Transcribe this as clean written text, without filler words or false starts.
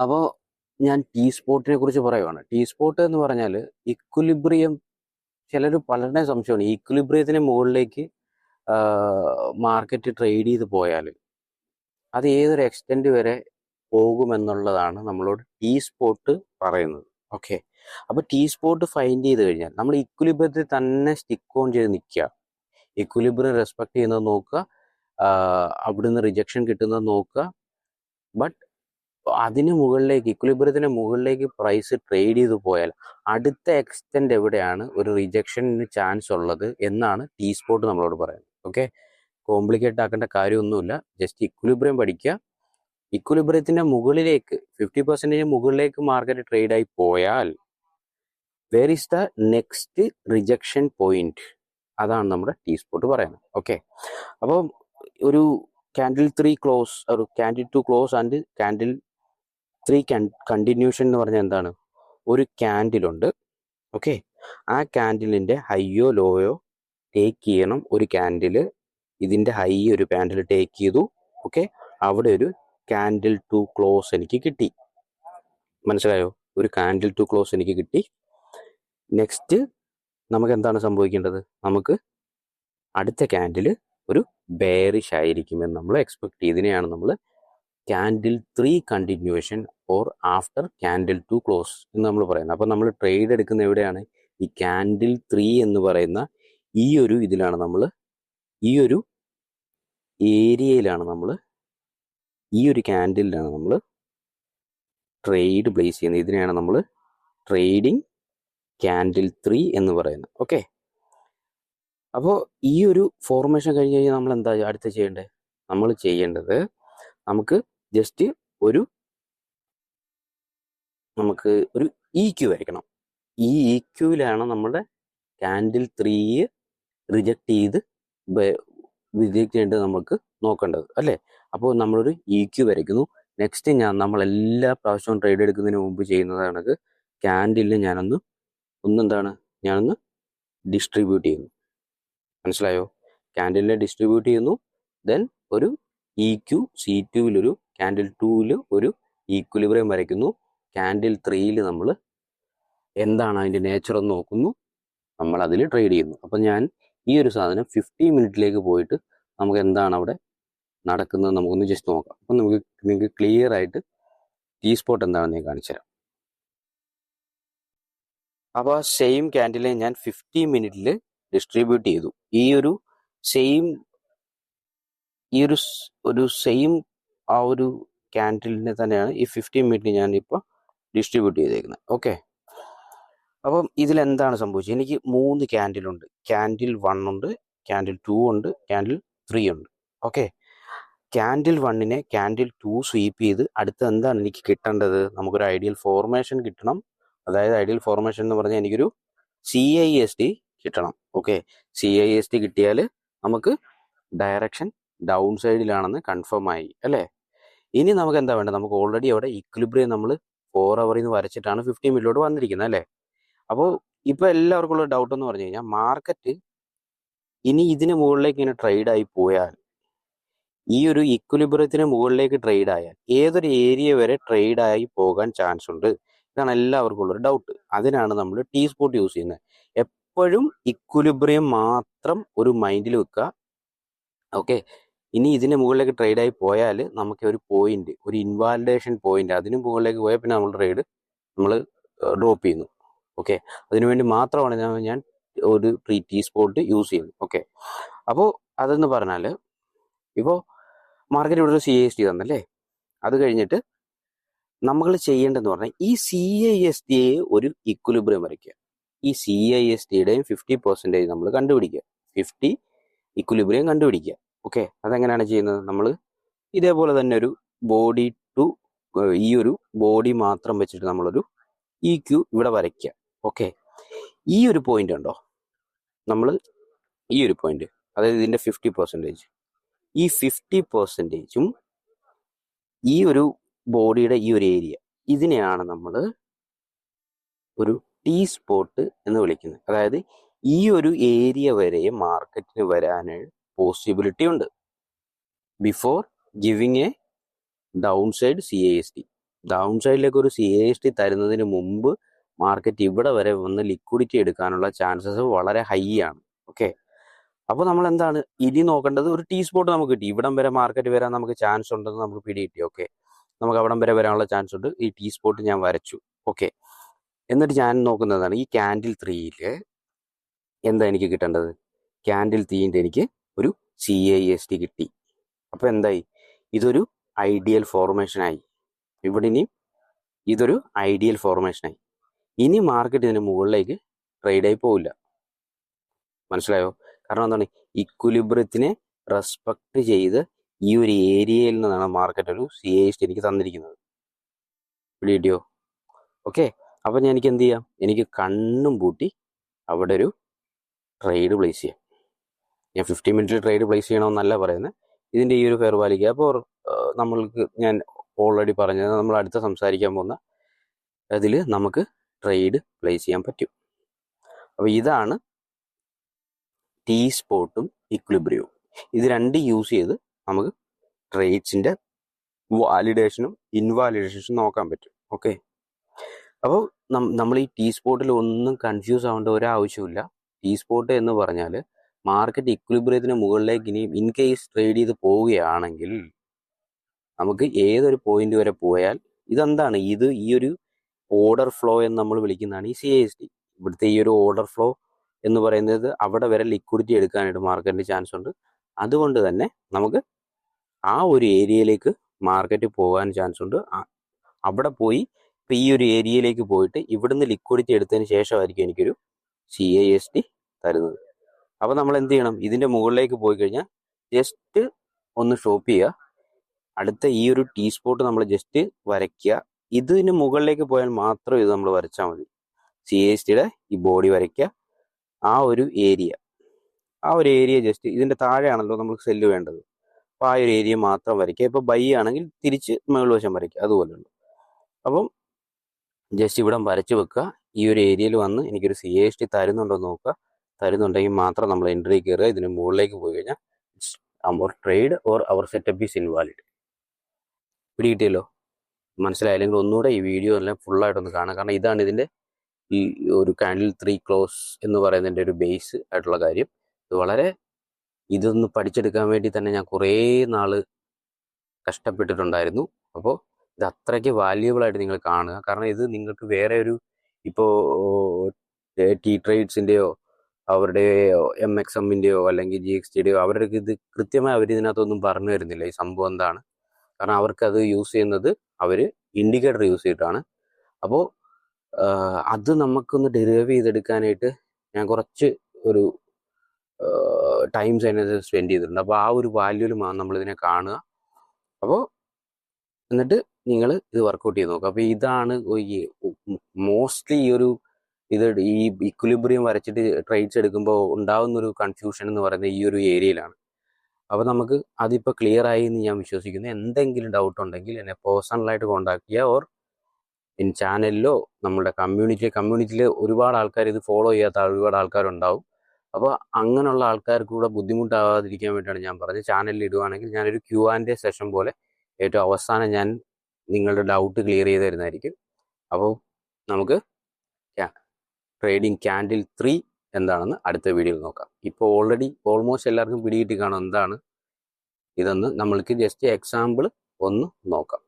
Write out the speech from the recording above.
അപ്പോൾ ഞാൻ ടി സ്പോട്ടിനെ കുറിച്ച് പറയുവാണ്. ടി സ്പോട്ട് എന്ന് പറഞ്ഞാൽ ഇക്വിലിബ്രിയം. പലരുടെ സംശയമാണ് ഇക്വിലിബ്രിയത്തിന് മുകളിലേക്ക് മാർക്കറ്റ് ട്രേഡ് ചെയ്ത് പോയാൽ അത് ഏതൊരു എക്സ്റ്റെൻഡ് വരെ പോകുമെന്നുള്ളതാണ് നമ്മളോട് ടി സ്പോട്ട് പറയുന്നത്. ഓക്കെ, അപ്പോൾ ടി സ്പോട്ട് ഫൈൻഡ് ചെയ്ത് കഴിഞ്ഞാൽ നമ്മൾ ഇക്വിലിബ്രിയത്തിൽ തന്നെ സ്റ്റിക്ക് ഓൺ ചെയ്ത് നിൽക്കുക. ഇക്വിലിബ്രിയം റെസ്പെക്ട് ചെയ്യുന്നത് നോക്കുക, അവിടുന്ന് റിജക്ഷൻ കിട്ടുന്നത് നോക്കുക. ബട്ട് അതിന് മുകളിലേക്ക്, ഇക്വിലിബ്രിയത്തിന് മുകളിലേക്ക് പ്രൈസ് ട്രേഡ് ചെയ്ത് പോയാൽ അടുത്ത എക്സ്റ്റെൻഡ് എവിടെയാണ് ഒരു റിജക്ഷന് ചാൻസ് ഉള്ളത് എന്നാണ് ടി സ്പോട്ട് നമ്മളോട് പറയുന്നത്. ഓക്കെ, കോംപ്ലിക്കേറ്റ് ആക്കേണ്ട കാര്യമൊന്നുമില്ല, ജസ്റ്റ് ഇക്വിലിബ്രിയം പഠിക്കുക. ഇക്വിലിബ്രിയത്തിന്റെ മുകളിലേക്ക് 50% മുകളിലേക്ക് മാർക്കറ്റ് ട്രേഡ് ആയി പോയാൽ where is the next rejection point, അതാണ് നമ്മുടെ ടി സ്പോട്ട് പറയുന്നത്. ഓക്കെ, അപ്പോൾ ഒരു ക്യാൻഡിൽ 3 ക്ലോസ്, ഒരു candle 2 close and candle 3 continuation എന്ന് പറഞ്ഞാൽ എന്താണ്? ഒരു ക്യാൻഡിലുണ്ട്. ഓക്കെ, ആ ക്യാൻഡിലിന്റെ ഹൈയോ ലോയോ ടേക്ക് ചെയ്യണം. ഒരു ക്യാൻഡിൽ, ഇതിന്റെ ഹൈ ഒരു ക്യാൻഡിൽ ടേക്ക് ചെയ്തു. ഓക്കെ, അവിടെ ഒരു ക്യാൻഡിൽ 2 ക്ലോസ് എനിക്ക് കിട്ടി. മനസ്സിലായോ? ഒരു ക്യാൻഡിൽ 2 ക്ലോസ് എനിക്ക് കിട്ടി. നെക്സ്റ്റ് നമുക്ക് എന്താണ് സംഭവിക്കേണ്ടത്? നമുക്ക് അടുത്ത ക്യാൻഡിൽ ഒരു ബെയറിഷ് ആയിരിക്കുമെന്ന് നമ്മൾ എക്സ്പെക്ട് ചെയ്യും. ഇതിനെയാണ് നമ്മൾ candle 3 continuation or after candle 2 close എന്ന് നമ്മൾ പറയുന്നത്. അപ്പോൾ നമ്മൾ ട്രേഡ് എടുക്കുന്ന എവിടെയാണ്? ഈ ക്യാൻഡിൽ 3 എന്ന് പറയുന്ന ഈ ഒരു ഇതിലാണ് നമ്മൾ, ഈ ഒരു ഏരിയയിലാണ് നമ്മൾ, ഈ ഒരു ക്യാൻഡിലാണ് നമ്മൾ ട്രേഡ് പ്ലേസ് ചെയ്യുന്നത്. ഇതിനെയാണ് നമ്മൾ ട്രേഡിങ് ക്യാൻഡിൽ 3 എന്ന് പറയുന്നത്. ഓക്കെ, അപ്പോൾ ഈ ഒരു ഫോർമേഷൻ കഴിഞ്ഞ് കഴിഞ്ഞാൽ നമ്മൾ എന്താ അടുത്ത് ചെയ്യേണ്ടത്? നമ്മൾ ചെയ്യേണ്ടത് നമുക്ക് ജസ്റ്റ് നമുക്ക് ഒരു EQ വരയ്ക്കണം. ഈ EQയിലാണ് നമ്മുടെ ക്യാൻഡിൽ 3 റിജക്റ്റ് ചെയ്യേണ്ടത് നമുക്ക് നോക്കേണ്ടത് അല്ലേ. അപ്പോൾ നമ്മളൊരു EQ വരയ്ക്കുന്നു. നെക്സ്റ്റ് നമ്മൾ എല്ലാ പ്രാവശ്യവും ട്രേഡ് എടുക്കുന്നതിന് മുമ്പ് ചെയ്യുന്നതാണ് ക്യാൻഡിലിന് ഞാനൊന്ന് ഡിസ്ട്രിബ്യൂട്ട് ചെയ്യുന്നു. മനസ്സിലായോ? ക്യാൻഡിലിനെ ഡിസ്ട്രിബ്യൂട്ട് ചെയ്യുന്നു. ദെൻ ഒരു EQ C2 ക്യാൻഡിൽ 2 ഒരു ഈക്വിലിബ്രിയം വരയ്ക്കുന്നു. ക്യാൻഡിൽ 3 നമ്മൾ എന്താണ് അതിൻ്റെ നേച്ചർ എന്ന് നോക്കുന്നു, നമ്മൾ അതിൽ ട്രേഡ് ചെയ്യുന്നു. അപ്പം ഞാൻ ഈ ഒരു സാധനം 50 മിനിറ്റിലേക്ക് പോയിട്ട് നമുക്ക് എന്താണ് അവിടെ നടക്കുന്നത് നമുക്കൊന്ന് ജസ്റ്റ് നോക്കാം. അപ്പം നിങ്ങൾക്ക് ക്ലിയർ ആയിട്ട് ടി സ്പോട്ട് എന്താണെന്ന് ഞാൻ കാണിച്ചു തരാം. അപ്പോൾ സെയിം ക്യാൻഡിലെ ഞാൻ 50 മിനിറ്റിൽ ഡിസ്ട്രിബ്യൂട്ട് ചെയ്തു. ഈ ഒരു സെയിം ആ ഒരു ക്യാൻഡിലിനെ തന്നെയാണ് ഈ 50 മിനിറ്റിൽ ഞാൻ ഇപ്പോൾ ഡിസ്ട്രിബ്യൂട്ട് ചെയ്തേക്കുന്നത്. ഓക്കെ, അപ്പം ഇതിലെന്താണ് സംഭവിച്ചത്? എനിക്ക് 3 ക്യാൻഡിലുണ്ട്. ക്യാൻഡിൽ 1 ഉണ്ട്, ക്യാൻഡിൽ 2 ഉണ്ട്, ക്യാൻഡിൽ 3 ഉണ്ട്. ഓക്കെ, ക്യാൻഡിൽ 1നെ ക്യാൻഡിൽ 2 സ്വീപ്പ് ചെയ്ത് അടുത്ത എന്താണ് എനിക്ക് കിട്ടേണ്ടത്? നമുക്കൊരു ഐഡിയൽ ഫോർമേഷൻ കിട്ടണം. അതായത് ഐഡിയൽ ഫോർമേഷൻ എന്ന് പറഞ്ഞാൽ എനിക്കൊരു CIST കിട്ടണം. ഓക്കെ, CIST കിട്ടിയാൽ നമുക്ക് ഡയറക്ഷൻ ഡൗൺ സൈഡിലാണെന്ന് കൺഫേം ആയി അല്ലേ. ഇനി നമുക്ക് എന്താ വേണ്ടത്? നമുക്ക് ഓൾറെഡി അവിടെ ഇക്വിലിബ്രിയം നമ്മൾ 4 ഹവറിൽ നിന്ന് വരച്ചിട്ടാണ് 50 മിനിറ്റിലോട്ട് വന്നിരിക്കുന്നത് അല്ലേ. അപ്പോൾ ഇപ്പോൾ എല്ലാവർക്കും ഉള്ള ഡൗട്ട് എന്ന് പറഞ്ഞു കഴിഞ്ഞാൽ മാർക്കറ്റ് ഇനി ഇതിന് മുകളിലേക്ക് ഇങ്ങനെ ട്രേഡ് ആയി പോയാൽ, ഈ ഒരു ഇക്വിലിബ്രിയത്തിന് മുകളിലേക്ക് ട്രേഡ് ആയാൽ ഏതൊരു ഏരിയ വരെ ട്രേഡ് ആയി പോകാൻ ചാൻസ് ഉണ്ട്? ഇതാണ് എല്ലാവർക്കും ഉള്ളൊരു ഡൗട്ട്. അതിനാണ് നമ്മൾ ടി സ്പോട്ട് യൂസ് ചെയ്യുന്നത്. എപ്പോഴും ഇക്വിലിബ്രിയം മാത്രം ഒരു മൈൻഡിൽ വെക്കുക. ഓക്കെ, ഇനി ഇതിന് മുകളിലേക്ക് ട്രേഡ് ആയി പോയാൽ നമുക്ക് ഒരു പോയിന്റ്, ഒരു ഇൻവാലിഡേഷൻ പോയിന്റ്, അതിന് മുകളിലേക്ക് പോയാൽ പിന്നെ നമ്മൾ ഡ്രോപ്പ് ചെയ്യുന്നു. ഓക്കെ, അതിനുവേണ്ടി മാത്രമാണ് ഞാൻ ഒരു ടി സ്പോട്ട് യൂസ് ചെയ്യുന്നത്. ഓക്കെ, അപ്പോൾ അതെന്ന് പറഞ്ഞാൽ ഇപ്പോൾ മാർക്കറ്റ് ഇവിടെ ഒരു CIST തന്നല്ലേ, അത് കഴിഞ്ഞിട്ട് നമ്മൾ ചെയ്യേണ്ടതെന്ന് പറഞ്ഞാൽ ഈ CISTയെ ഒരു ഇക്വിലിബ്രിയം വരയ്ക്കുക. ഈ CISTയുടെയും 50% നമ്മൾ കണ്ടുപിടിക്കുക. 50 ഇക്വിലിബ്രിയം കണ്ടുപിടിക്കുക. ഓക്കെ, അതെങ്ങനെയാണ് ചെയ്യുന്നത്? നമ്മൾ ഇതേപോലെ തന്നെ ഒരു ബോഡി ടു ഈ ഒരു ബോഡി മാത്രം വെച്ചിട്ട് നമ്മളൊരു EQ ഇവിടെ വരയ്ക്കുക. ഓക്കെ, ഈ ഒരു പോയിന്റ് ഉണ്ടോ? നമ്മൾ ഈ ഒരു പോയിന്റ്, അതായത് ഇതിന്റെ 50%, ഈ 50%ഉം ഈ ഒരു ബോഡിയുടെ ഈ ഒരു ഏരിയ, ഇതിനെയാണ് നമ്മൾ ഒരു ടി സ്പോട്ട് എന്ന് വിളിക്കുന്നത്. അതായത് ഈ ഒരു ഏരിയ വരെ മാർക്കറ്റിന് വരാനായി പോസിബിലിറ്റി ഉണ്ട് before giving A down side CIST. Down സൈഡിലേക്ക് ഒരു CAST തരുന്നതിന് മുമ്പ് മാർക്കറ്റ് ഇവിടെ വരെ വന്ന് ലിക്വിഡിറ്റി എടുക്കാനുള്ള ചാൻസസ് വളരെ ഹൈ ആണ്. ഓക്കെ, അപ്പോൾ നമ്മൾ എന്താണ് ഇനി നോക്കേണ്ടത്? ഒരു T സ്പോട്ട് നമുക്ക് കിട്ടി, ഇവിടം വരെ മാർക്കറ്റ് വരാൻ നമുക്ക് ചാൻസ് ഉണ്ടെന്ന് നമുക്ക് പിടികിട്ടി. ഓക്കെ, നമുക്ക് അവിടം വരെ വരാനുള്ള ചാൻസ് ഉണ്ട്. ഈ T സ്പോട്ട് ഞാൻ വരച്ചു. ഓക്കെ, എന്നിട്ട് ഞാൻ നോക്കുന്നതാണ് ഈ ക്യാൻഡിൽ 3യിൽ എന്താ എനിക്ക് കിട്ടേണ്ടത്? ക്യാൻഡിൽ 3ൻ്റെ എനിക്ക് ഒരു CAST കിട്ടി. അപ്പോൾ എന്തായി? ഇതൊരു ഐഡിയൽ ഫോർമേഷനായി. ഇവിടെ ഇനി ഇതൊരു ഐഡിയൽ ഫോർമേഷനായി. ഇനി മാർക്കറ്റ് ഇതിന് മുകളിലേക്ക് ട്രേഡായി പോവില്ല. മനസ്സിലായോ? കാരണം എന്താണ്? ഇക്വിലിബ്രിയത്തിനെ റെസ്പെക്ട് ചെയ്ത് ഈ ഒരു ഏരിയയിൽ നിന്നാണ് മാർക്കറ്റ് ഒരു CAST എനിക്ക് തന്നിരിക്കുന്നത്. പിടികിട്ടിയോ? ഓക്കെ, അപ്പം ഞാൻ എനിക്ക് എന്ത് ചെയ്യാം? എനിക്ക് കണ്ണും പൂട്ടി അവിടെ ഒരു ട്രേഡ് പ്ലേസ് ചെയ്യാം. ഞാൻ 50 മിനിറ്റിൽ ട്രേഡ് പ്ലേസ് ചെയ്യണമെന്നല്ല പറയുന്നത്, ഇതിൻ്റെ ഈ ഒരു ഫെയർ വാല്യൂക്ക്. അപ്പോൾ നമ്മൾക്ക് ഞാൻ ഓൾറെഡി പറഞ്ഞത് നമ്മൾ അടുത്ത സംസാരിക്കാൻ പോകുന്ന അതിൽ നമുക്ക് ട്രേഡ് പ്ലേസ് ചെയ്യാൻ പറ്റും. അപ്പോൾ ഇതാണ് T സ്പോട്ടും ഇക്വിലിബ്രിയവും. ഇത് രണ്ട് യൂസ് ചെയ്ത് നമുക്ക് ട്രേഡ്സിൻ്റെ വാലിഡേഷനും ഇൻവാലിഡേഷനും നോക്കാൻ പറ്റും. ഓക്കെ, അപ്പോൾ നമ്മൾ ഈ T സ്പോട്ടിൽ ഒന്നും കൺഫ്യൂസ് ആവേണ്ട ഒരാവശ്യമില്ല. T സ്പോട്ട് എന്ന് പറഞ്ഞാൽ മാർക്കറ്റ് ഇക്വിലിബ്രിയത്തിന് മുകളിലേക്ക് ഇനി ഇൻ കേസ് ട്രേഡ് ചെയ്ത് പോവുകയാണെങ്കിൽ നമുക്ക് ഏതൊരു പോയിന്റ് വരെ പോയാൽ ഇതെന്താണ്? ഇത് ഈ ഒരു ഓർഡർ ഫ്ലോ എന്ന് നമ്മൾ വിളിക്കുന്നതാണ് ഈ CAST. ഇവിടുത്തെ ഈ ഒരു ഓർഡർ ഫ്ലോ എന്ന് പറയുന്നത് അവിടെ വരെ ലിക്വിഡിറ്റി എടുക്കാനായിട്ട് മാർക്കറ്റിന് ചാൻസ് ഉണ്ട്. അതുകൊണ്ട് തന്നെ നമുക്ക് ആ ഒരു ഏരിയയിലേക്ക് മാർക്കറ്റ് പോകാൻ ചാൻസ് ഉണ്ട്. അവിടെ പോയി ഇപ്പം ഈ ഒരു ഏരിയയിലേക്ക് പോയിട്ട് ഇവിടുന്ന് ലിക്വിഡിറ്റി എടുത്തതിന് ശേഷമായിരിക്കും എനിക്കൊരു CAST തരുന്നത്. അപ്പോൾ നമ്മൾ എന്ത് ചെയ്യണം? ഇതിൻ്റെ മുകളിലേക്ക് പോയി കഴിഞ്ഞാൽ ജസ്റ്റ് ഒന്ന് സ്റ്റോപ്പ് ചെയ്യുക. അടുത്ത ഈ ഒരു T സ്പോട്ട് നമ്മൾ ജസ്റ്റ് വരയ്ക്കുക. ഇതിന് മുകളിലേക്ക് പോയാൽ മാത്രം ഇത് നമ്മൾ വരച്ചാൽ മതി. CASTയുടെ ഈ ബോഡി വരയ്ക്കുക. ആ ഒരു ഏരിയ ജസ്റ്റ് ഇതിൻ്റെ താഴെയാണല്ലോ നമുക്ക് സെല്ല് വേണ്ടത്. അപ്പോൾ ആ ഒരു ഏരിയ മാത്രം വരയ്ക്കുക. ഇപ്പോൾ ബൈ ആണെങ്കിൽ തിരിച്ച് മുകൾ വശം വരയ്ക്കുക, അതുപോലെയുള്ളൂ. അപ്പം ജസ്റ്റ് ഇവിടെ വരച്ച് വെക്കുക. ഈ ഒരു ഏരിയയിൽ വന്ന് എനിക്കൊരു CAST തരുന്നുണ്ടോ നോക്കുക. തരുന്നുണ്ടെങ്കിൽ മാത്രം നമ്മൾ എൻട്രി കയറുക. ഇതിന് മുകളിലേക്ക് പോയി കഴിഞ്ഞാൽ അവർ ട്രേഡ് ഓർ അവർ സെറ്റപ്പ് ഈസ് ഇൻവാലിഡ്. പിടികിട്ടിയല്ലോ? മനസ്സിലായില്ലെങ്കിൽ ഒന്നുകൂടെ ഈ വീഡിയോ എല്ലാം ഫുള്ളായിട്ടൊന്ന് കാണാം. കാരണം ഇതാണ് ഇതിൻ്റെ ഈ ഒരു ക്യാൻഡിൽ 3 ക്ലോസ് എന്ന് പറയുന്നതിൻ്റെ ഒരു ബേസ് ആയിട്ടുള്ള കാര്യം. ഇതൊന്ന് പഠിച്ചെടുക്കാൻ വേണ്ടി തന്നെ ഞാൻ കുറേ നാൾ കഷ്ടപ്പെട്ടിട്ടുണ്ടായിരുന്നു. അപ്പോൾ ഇത് അത്രയ്ക്ക് വാല്യുബിൾ ആയിട്ട് നിങ്ങൾ കാണുക. കാരണം ഇത് നിങ്ങൾക്ക് വേറെ ഒരു ഇപ്പോൾ T ട്രേഡ്സിൻ്റെയോ അവരുടെ MXMൻ്റെയോ അല്ലെങ്കിൽ GXTയുടെയോ അവരുടെ ഇത് കൃത്യമായി അവർ ഇതിനകത്തൊന്നും പറഞ്ഞു തരുന്നില്ല ഈ സംഭവം എന്താണ്. കാരണം അവർക്കത് യൂസ് ചെയ്യുന്നത് അവർ ഇൻഡിക്കേറ്റർ യൂസ് ചെയ്തിട്ടാണ്. അപ്പോൾ അത് നമുക്കൊന്ന് ഡെറിവ് ചെയ്തെടുക്കാനായിട്ട് ഞാൻ കുറച്ച് ഒരു ടൈംസ് അതിനകത്ത് സ്പെൻഡ് ചെയ്തിട്ടുണ്ട്. അപ്പോൾ ആ ഒരു വാല്യൂവിൽ നമ്മളിതിനെ കാണുക. അപ്പോൾ എന്നിട്ട് നിങ്ങൾ ഇത് വർക്കൗട്ട് ചെയ്ത് നോക്കുക. അപ്പോൾ ഇതാണ് മോസ്റ്റ്ലി ഈ ഇക്വിലിബ്രിയം വരച്ചിട്ട് ട്രേഡ്സ് എടുക്കുമ്പോൾ ഉണ്ടാകുന്നൊരു കൺഫ്യൂഷൻ എന്ന് പറയുന്നത് ഈ ഒരു ഏരിയയിലാണ്. അപ്പോൾ നമുക്ക് അതിപ്പോൾ ക്ലിയർ ആയി എന്ന് ഞാൻ വിശ്വസിക്കുന്നു. എന്തെങ്കിലും ഡൗട്ട് ഉണ്ടെങ്കിൽ എന്നെ പേഴ്സണലായിട്ട് കോൺടാക്ട് ചെയ്യുക. ഓർ ഇൻ ചാനലിലോ നമ്മുടെ കമ്മ്യൂണിറ്റിയിൽ ഒരുപാട് ആൾക്കാർ ഇത് ഫോളോ ചെയ്യാത്ത ഒരുപാട് ആൾക്കാരുണ്ടാവും. അപ്പോൾ അങ്ങനെയുള്ള ആൾക്കാർക്ക് കൂടെ ബുദ്ധിമുട്ടാവാതിരിക്കാൻ വേണ്ടിയാണ് ഞാൻ പറഞ്ഞത്. ചാനലിൽ ഇടുവാണെങ്കിൽ ഞാനൊരു Q&A സെഷൻ പോലെ ഏറ്റവും അവസാനം ഞാൻ നിങ്ങളുടെ ഡൗട്ട് ക്ലിയർ ചെയ്ത് തരുന്നതായിരിക്കും. അപ്പോൾ നമുക്ക് ട്രേഡിംഗ് ക്യാൻഡിൽ 3 എന്താണെന്ന് അടുത്ത വീഡിയോയിൽ നോക്കാം. ഇപ്പോൾ ഓൾമോസ്റ്റ് എല്ലാവർക്കും പിടികിട്ടി കാണും എന്താണ് ഇതെന്ന്. നമ്മൾക്ക് ജസ്റ്റ് എക്സാമ്പിൾ ഒന്ന് നോക്കാം.